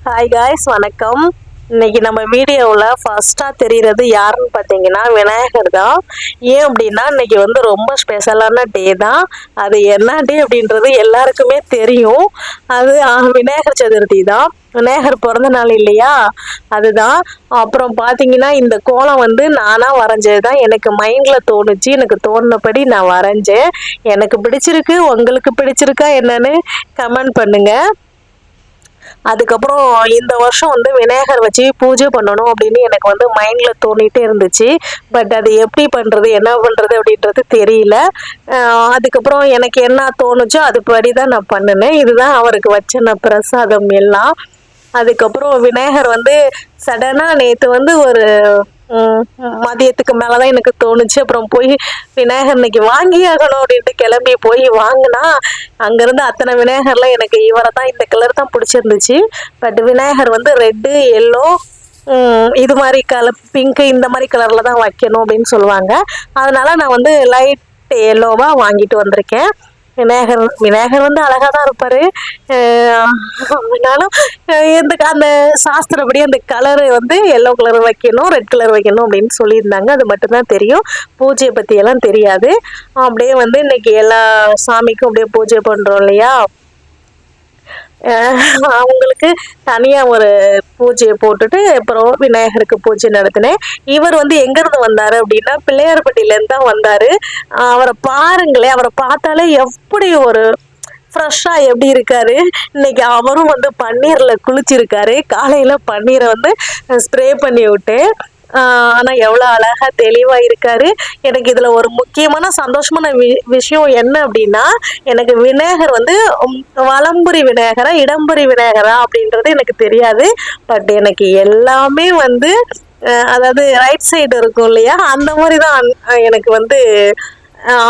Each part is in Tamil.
ஹாய் காய்ஸ், வணக்கம். இன்னைக்கு நம்ம வீடியோவில் ஃபர்ஸ்ட்டாக தெரிகிறது யாருன்னு பார்த்தீங்கன்னா விநாயகர் தான். ஏன் அப்படின்னா இன்னைக்கு வந்து ரொம்ப ஸ்பெஷலான டே தான். அது என்ன டே அப்படின்றது எல்லாருக்குமே தெரியும். அது விநாயகர் சதுர்த்தி தான். விநாயகர் பிறந்த நாள் இல்லையா, அதுதான். அப்புறம் பார்த்தீங்கன்னா இந்த கோலம் வந்து நானாக வரைஞ்சது தான். எனக்கு மைண்டில் தோணுச்சு, எனக்கு தோணுனபடி நான் வரைஞ்சேன். எனக்கு பிடிச்சிருக்கு, உங்களுக்கு பிடிச்சிருக்கா என்னன்னு கமெண்ட் பண்ணுங்கள். அதுக்கப்புறம் இந்த வருஷம் வந்து விநாயகர் வச்சு பூஜை பண்ணணும் அப்படின்னு எனக்கு வந்து மைண்டில் தோணிகிட்டே இருந்துச்சு. பட் அது எப்படி பண்ணுறது, என்ன பண்ணுறது அப்படின்றது தெரியல. அதுக்கப்புறம் எனக்கு என்ன தோணுச்சோ அதுபடி தான் நான் பண்ணினேன். இதுதான் அவருக்கு வச்ச நான் பிரசாதம் எல்லாம். அதுக்கப்புறம் விநாயகர் வந்து சடனாக நேற்று வந்து ஒரு மதியத்துக்கு மேலே தான் எனக்கு தோணுச்சு. அப்புறம் போய் விநாயகர் இன்னைக்கு வாங்கி ஆகணும் அப்படின்ட்டு கிளம்பி போய் வாங்கினா அங்கேருந்து அத்தனை விநாயகர்லாம் எனக்கு இவரை தான், இந்த கலர் தான் பிடிச்சிருந்துச்சு. பட் விநாயகர் வந்து ரெட்டு, எல்லோ, இது மாதிரி கலர், பிங்க்கு, இந்த மாதிரி கலரில் தான் வைக்கணும் அப்படின்னு சொல்லுவாங்க. அதனால நான் வந்து லைட் எல்லோவாக வாங்கிட்டு வந்திருக்கேன். விநாயகர் வந்து அழகாக தான் இருப்பார். ஆனாலும் அந்த சாஸ்திரப்படி அந்த கலரு வந்து எல்லோ கலர் வைக்கணும், ரெட் கலர் வைக்கணும் அப்படின்னு சொல்லியிருந்தாங்க. அது மட்டும்தான் தெரியும், பூஜையை பற்றியெல்லாம் தெரியாது. அப்படியே வந்து இன்னைக்கு எல்லா சாமிக்கும் அப்படியே பூஜை பண்ணுறோம் இல்லையா, அவங்களுக்கு தனியாக ஒரு பூஜையை போட்டுட்டு அப்புறம் விநாயகருக்கு பூஜை நடத்தினேன். இவர் வந்து எங்கேருந்து வந்தார் அப்படின்னா பிள்ளையார்பட்டியிலேருந்து தான் வந்தார். அவரை பாருங்களேன், அவரை பார்த்தாலே எப்படி ஒரு ஃப்ரெஷ்ஷாக எப்படி இருக்காரு. இன்னைக்கு அவரும் வந்து பன்னீரில் குளிச்சிருக்காரு. காலையில் பன்னீரை வந்து ஸ்ப்ரே பண்ணி விட்டு, ஆனால் எவ்வளோ அழகாக தெளிவாக இருக்காரு. எனக்கு இதில் ஒரு முக்கியமான சந்தோஷமான விஷயம் என்ன அப்படின்னா, எனக்கு விநாயகர் வந்து வலம்புரி விநாயகரா இடம்புரி விநாயகரா அப்படின்றது எனக்கு தெரியாது. பட் எனக்கு எல்லாமே வந்து அதாவது ரைட் சைடு இருக்கும் இல்லையா, அந்த மாதிரி தான் எனக்கு வந்து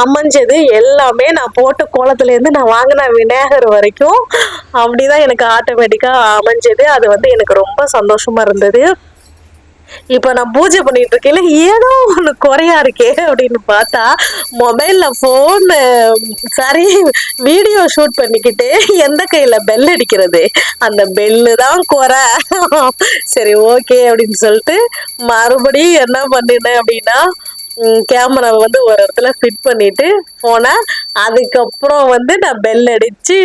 அமைஞ்சது. எல்லாமே நான் போட்ட கோலத்துலேருந்து நான் வாங்கின விநாயகர் வரைக்கும் அப்படிதான் எனக்கு ஆட்டோமேட்டிக்காக அமைஞ்சது. அது வந்து எனக்கு ரொம்ப சந்தோஷமாக இருந்தது. இப்போ நான் பூஜை பண்ணிட்டு இருக்கேன், ஏதோ ஒன்று குறையா இருக்கே அப்படின்னு பார்த்தா மொபைலில் ஃபோனு சரி வீடியோ ஷூட் பண்ணிக்கிட்டு எந்த கையில் பெல் அடிக்கிறது, அந்த பெல்லு தான் குறை. சரி ஓகே அப்படின்னு சொல்லிட்டு மறுபடியும் என்ன பண்ணினேன் அப்படின்னா கேமராவை வந்து ஒரு இடத்துல ஃபிட் பண்ணிட்டு போனேன். அதுக்கப்புறம் வந்து நான் பெல் அடித்து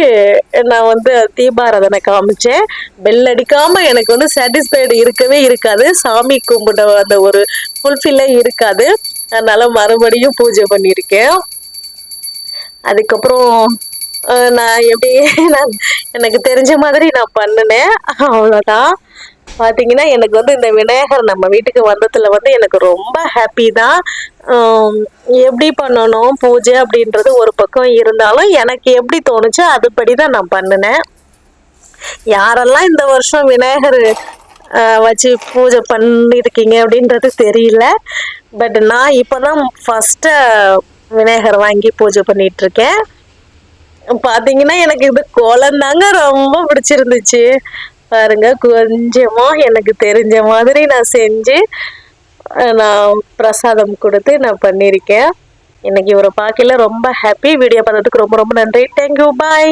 நான் வந்து தீபாராதனை காமிச்சேன். பெல் அடிக்காமல் எனக்கு வந்து சாட்டிஸ்ஃபைடு இருக்கவே இருக்காது, சாமி கும்பிட அந்த ஒரு ஃபுல்ஃபில்லே இருக்காது. அதனால் மறுபடியும் பூஜை பண்ணியிருக்கேன். அதுக்கப்புறம் நான் எப்படி எனக்கு தெரிஞ்ச மாதிரி நான் பண்ணினேன், அவ்வளோதான். பார்த்தீங்கன்னா எனக்கு வந்து இந்த விநாயகர் நம்ம வீட்டுக்கு வந்ததில் வந்து எனக்கு ரொம்ப ஹாப்பி தான். எப்படி பண்ணணும் பூஜை அப்படின்றது ஒரு பக்கம் இருந்தாலும் எனக்கு எப்படி தோணுச்சோ அதுபடி தான் நான் பண்ணினேன். யாரெல்லாம் இந்த வருஷம் விநாயகர் வச்சு பூஜை பண்ணியிருக்கீங்க அப்படின்றது தெரியல. பட் நான் இப்போ தான் ஃபஸ்ட்டு விநாயகர் வாங்கி பூஜை பண்ணிகிட்ருக்கேன். பார்த்தீங்கன்னா எனக்கு இது கோலம் தாங்க ரொம்ப பிடிச்சிருந்துச்சு. பாருங்க, கொஞ்சமா எனக்கு தெரிஞ்ச மாதிரி நான் செஞ்சு நான் பிரசாதம் கொடுத்து நான் பண்ணியிருக்கேன். இன்னைக்கு இவரை பார்க்கல ரொம்ப ஹாப்பி. வீடியோ பார்த்ததுக்கு ரொம்ப ரொம்ப நன்றி. தேங்க்யூ, பாய்.